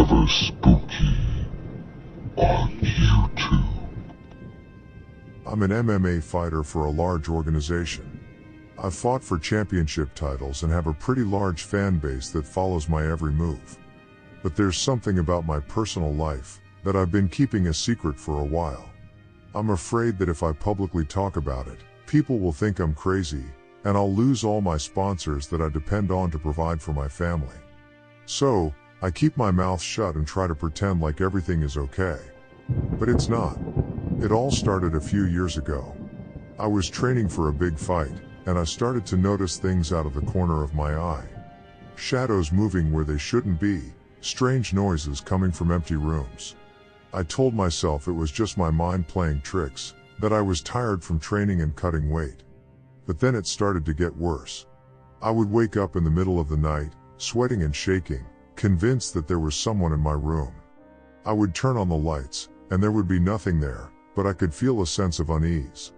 Forever Spooky on YouTube. I'm an MMA fighter for a large organization. I've fought for championship titles and have a pretty large fan base that follows my every move. But there's something about my personal life that I've been keeping a secret for a while. I'm afraid that if I publicly talk about it, people will think I'm crazy, and I'll lose all my sponsors that I depend on to provide for my family. So, I keep my mouth shut and try to pretend like everything is okay. But it's not. It all started a few years ago. I was training for a big fight, and I started to notice things out of the corner of my eye. Shadows moving where they shouldn't be, strange noises coming from empty rooms. I told myself it was just my mind playing tricks, that I was tired from training and cutting weight. But then it started to get worse. I would wake up in the middle of the night, sweating and shaking, convinced that there was someone in my room. I would turn on the lights, and there would be nothing there, but I could feel a sense of unease.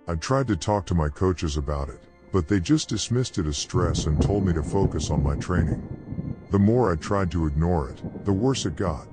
I tried to talk to my coaches about it, but they just dismissed it as stress and told me to focus on my training. The more I tried to ignore it, the worse it got.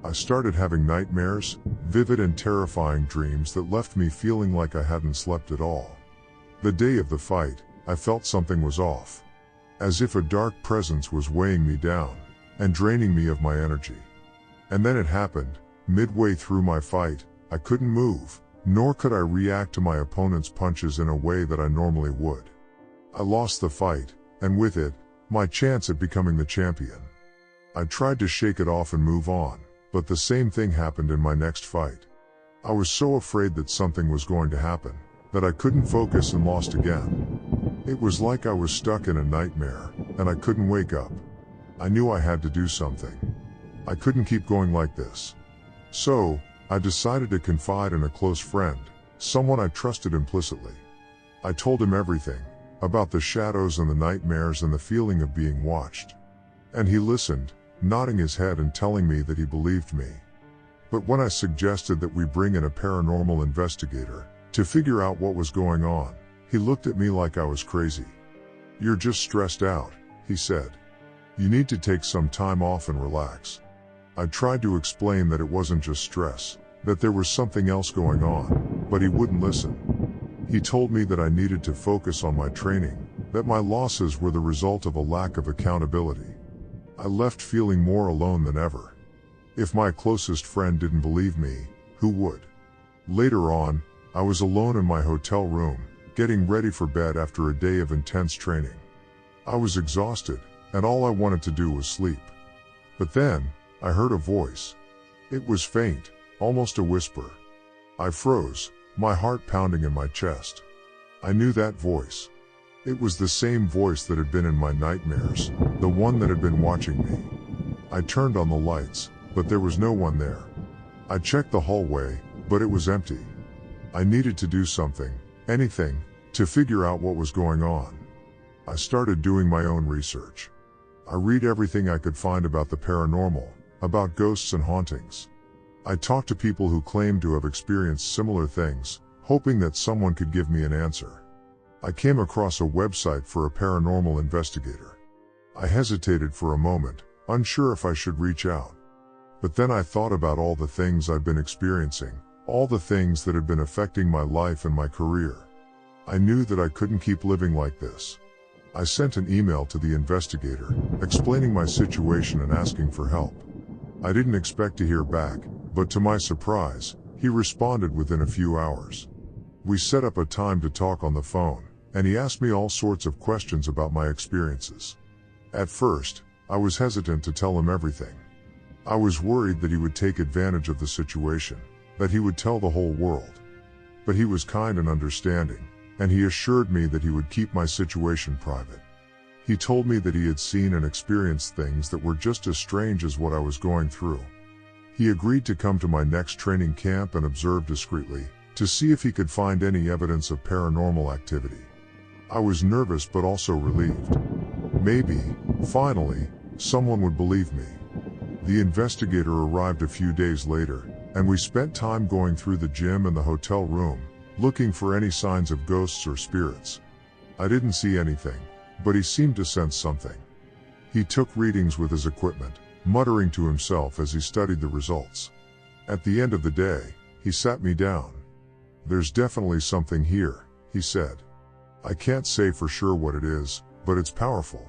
I started having nightmares, vivid and terrifying dreams that left me feeling like I hadn't slept at all. The day of the fight, I felt something was off. As if a dark presence was weighing me down and draining me of my energy. And then it happened. Midway through my fight, I couldn't move, nor could I react to my opponent's punches in a way that I normally would. I lost the fight, and with it, my chance at becoming the champion. I tried to shake it off and move on, but the same thing happened in my next fight. I was so afraid that something was going to happen, that I couldn't focus and lost again. It was like I was stuck in a nightmare, and I couldn't wake up. I knew I had to do something. I couldn't keep going like this. So, I decided to confide in a close friend, someone I trusted implicitly. I told him everything, about the shadows and the nightmares and the feeling of being watched. And he listened, nodding his head and telling me that he believed me. But when I suggested that we bring in a paranormal investigator to figure out what was going on, he looked at me like I was crazy. "You're just stressed out," he said. "You need to take some time off and relax." I tried to explain that it wasn't just stress, that there was something else going on, but he wouldn't listen. He told me that I needed to focus on my training, that my losses were the result of a lack of accountability. I left feeling more alone than ever. If my closest friend didn't believe me, who would? Later on, I was alone in my hotel room, getting ready for bed after a day of intense training. I was exhausted, and all I wanted to do was sleep. But then, I heard a voice. It was faint, almost a whisper. I froze, my heart pounding in my chest. I knew that voice. It was the same voice that had been in my nightmares, the one that had been watching me. I turned on the lights, but there was no one there. I checked the hallway, but it was empty. I needed to do something, anything, to figure out what was going on. I started doing my own research. I read everything I could find about the paranormal, about ghosts and hauntings. I talked to people who claimed to have experienced similar things, hoping that someone could give me an answer. I came across a website for a paranormal investigator. I hesitated for a moment, unsure if I should reach out. But then I thought about all the things I'd been experiencing, all the things that had been affecting my life and my career. I knew that I couldn't keep living like this. I sent an email to the investigator, explaining my situation and asking for help. I didn't expect to hear back, but to my surprise, he responded within a few hours. We set up a time to talk on the phone, and he asked me all sorts of questions about my experiences. At first, I was hesitant to tell him everything. I was worried that he would take advantage of the situation, that he would tell the whole world. But he was kind and understanding, and he assured me that he would keep my situation private. He told me that he had seen and experienced things that were just as strange as what I was going through. He agreed to come to my next training camp and observe discreetly, to see if he could find any evidence of paranormal activity. I was nervous but also relieved. Maybe, finally, someone would believe me. The investigator arrived a few days later, and we spent time going through the gym and the hotel room, looking for any signs of ghosts or spirits. I didn't see anything, but he seemed to sense something. He took readings with his equipment, muttering to himself as he studied the results. At the end of the day, he sat me down. "There's definitely something here," he said. "I can't say for sure what it is, but it's powerful.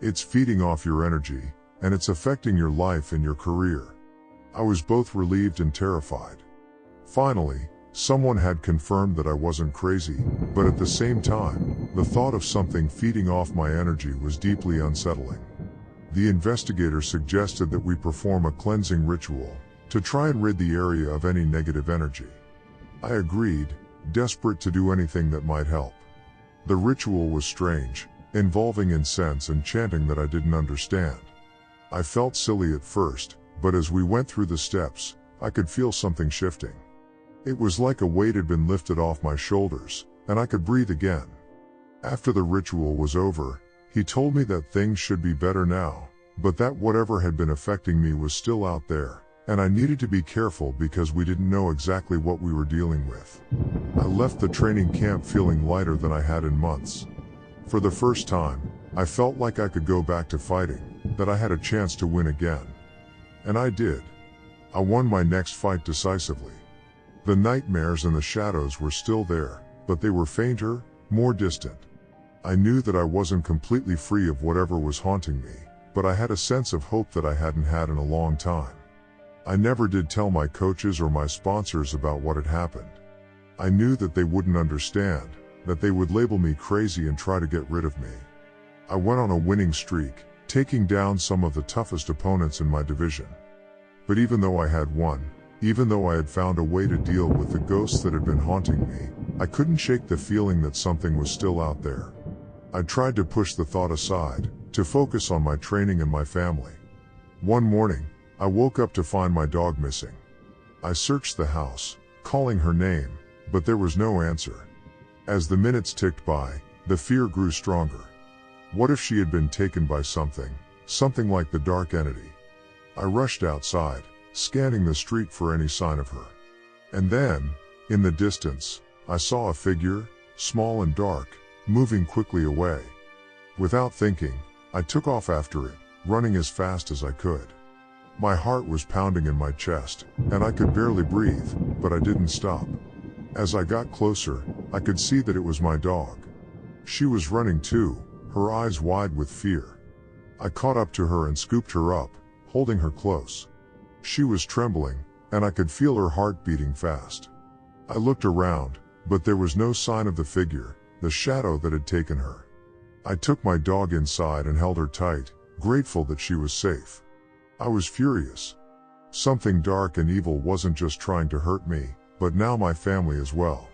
It's feeding off your energy, and it's affecting your life and your career." I was both relieved and terrified. Finally, someone had confirmed that I wasn't crazy, but at the same time, the thought of something feeding off my energy was deeply unsettling. The investigator suggested that we perform a cleansing ritual to try and rid the area of any negative energy. I agreed, desperate to do anything that might help. The ritual was strange, involving incense and chanting that I didn't understand. I felt silly at first, but as we went through the steps, I could feel something shifting. It was like a weight had been lifted off my shoulders, and I could breathe again. After the ritual was over, he told me that things should be better now, but that whatever had been affecting me was still out there, and I needed to be careful because we didn't know exactly what we were dealing with. I left the training camp feeling lighter than I had in months. For the first time, I felt like I could go back to fighting, that I had a chance to win again. And I did. I won my next fight decisively. The nightmares and the shadows were still there, but they were fainter, more distant. I knew that I wasn't completely free of whatever was haunting me, but I had a sense of hope that I hadn't had in a long time. I never did tell my coaches or my sponsors about what had happened. I knew that they wouldn't understand, that they would label me crazy and try to get rid of me. I went on a winning streak, taking down some of the toughest opponents in my division. But even though I had won, even though I had found a way to deal with the ghosts that had been haunting me, I couldn't shake the feeling that something was still out there. I tried to push the thought aside, to focus on my training and my family. One morning, I woke up to find my dog missing. I searched the house, calling her name, but there was no answer. As the minutes ticked by, the fear grew stronger. What if she had been taken by something like the dark entity? I rushed outside, scanning the street for any sign of her. And then, in the distance, I saw a figure, small and dark, moving quickly away. Without thinking, I took off after it, running as fast as I could. My heart was pounding in my chest, and I could barely breathe, but I didn't stop. As I got closer, I could see that it was my dog. She was running too, her eyes wide with fear. I caught up to her and scooped her up, holding her close. She was trembling, and I could feel her heart beating fast. I looked around, but there was no sign of the figure, the shadow that had taken her. I took my dog inside and held her tight, grateful that she was safe. I was furious. Something dark and evil wasn't just trying to hurt me, but now my family as well.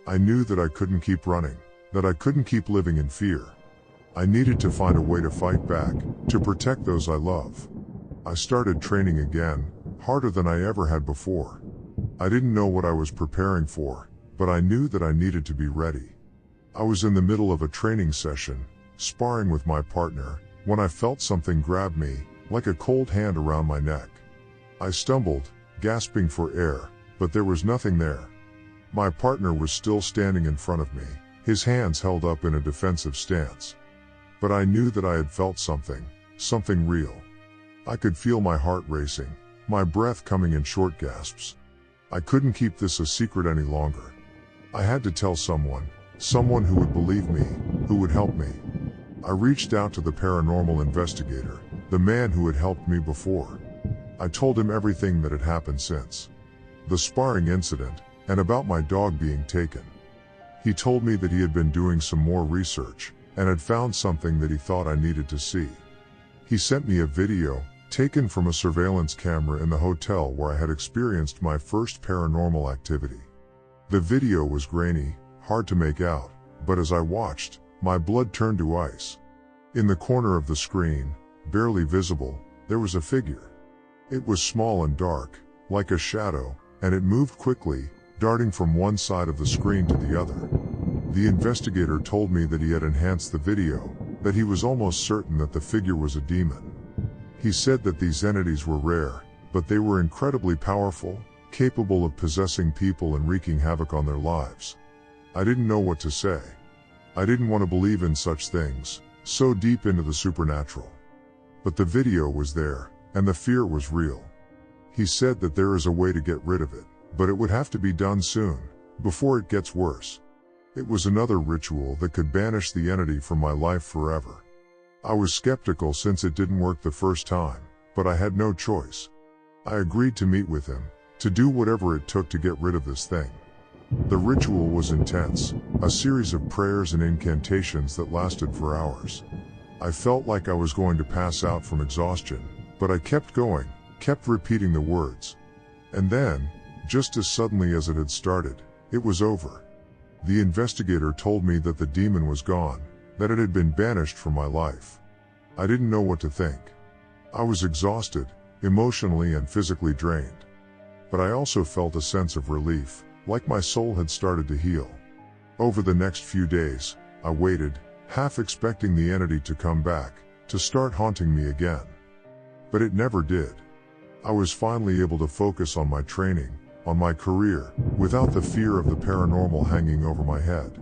I knew that I couldn't keep running, that I couldn't keep living in fear. I needed to find a way to fight back, to protect those I love. I started training again, harder than I ever had before. I didn't know what I was preparing for, but I knew that I needed to be ready. I was in the middle of a training session, sparring with my partner, when I felt something grab me, like a cold hand around my neck. I stumbled, gasping for air, but there was nothing there. My partner was still standing in front of me, his hands held up in a defensive stance. But I knew that I had felt something real. I could feel my heart racing, my breath coming in short gasps. I couldn't keep this a secret any longer. I had to tell someone who would believe me, who would help me. I reached out to the paranormal investigator, the man who had helped me before. I told him everything that had happened since the sparring incident, and about my dog being taken. He told me that he had been doing some more research, and had found something that he thought I needed to see. He sent me a video, taken from a surveillance camera in the hotel where I had experienced my first paranormal activity. The video was grainy, hard to make out, but as I watched, my blood turned to ice. In the corner of the screen, barely visible, there was a figure. It was small and dark, like a shadow, and it moved quickly, darting from one side of the screen to the other. The investigator told me that he had enhanced the video, that he was almost certain that the figure was a demon. He said that these entities were rare, but they were incredibly powerful, capable of possessing people and wreaking havoc on their lives. I didn't know what to say. I didn't want to believe in such things, so deep into the supernatural. But the video was there, and the fear was real. He said that there is a way to get rid of it, but it would have to be done soon, before it gets worse. It was another ritual that could banish the entity from my life forever. I was skeptical since it didn't work the first time, but I had no choice. I agreed to meet with him, to do whatever it took to get rid of this thing. The ritual was intense, a series of prayers and incantations that lasted for hours. I felt like I was going to pass out from exhaustion, but I kept going, kept repeating the words. And then, just as suddenly as it had started, it was over. The investigator told me that the demon was gone, that it had been banished from my life. I didn't know what to think. I was exhausted, emotionally and physically drained. But I also felt a sense of relief, like my soul had started to heal. Over the next few days, I waited, half expecting the entity to come back, to start haunting me again. But it never did. I was finally able to focus on my training, on my career, without the fear of the paranormal hanging over my head.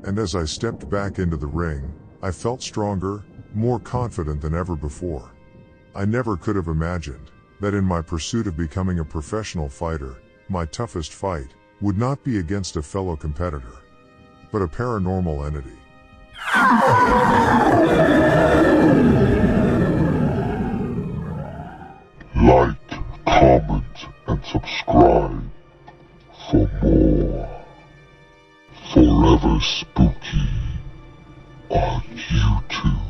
And as I stepped back into the ring, I felt stronger, more confident than ever before. I never could have imagined that in my pursuit of becoming a professional fighter, my toughest fight would not be against a fellow competitor, but a paranormal entity. Like, comment, and subscribe for more Forever Spooky on YouTube.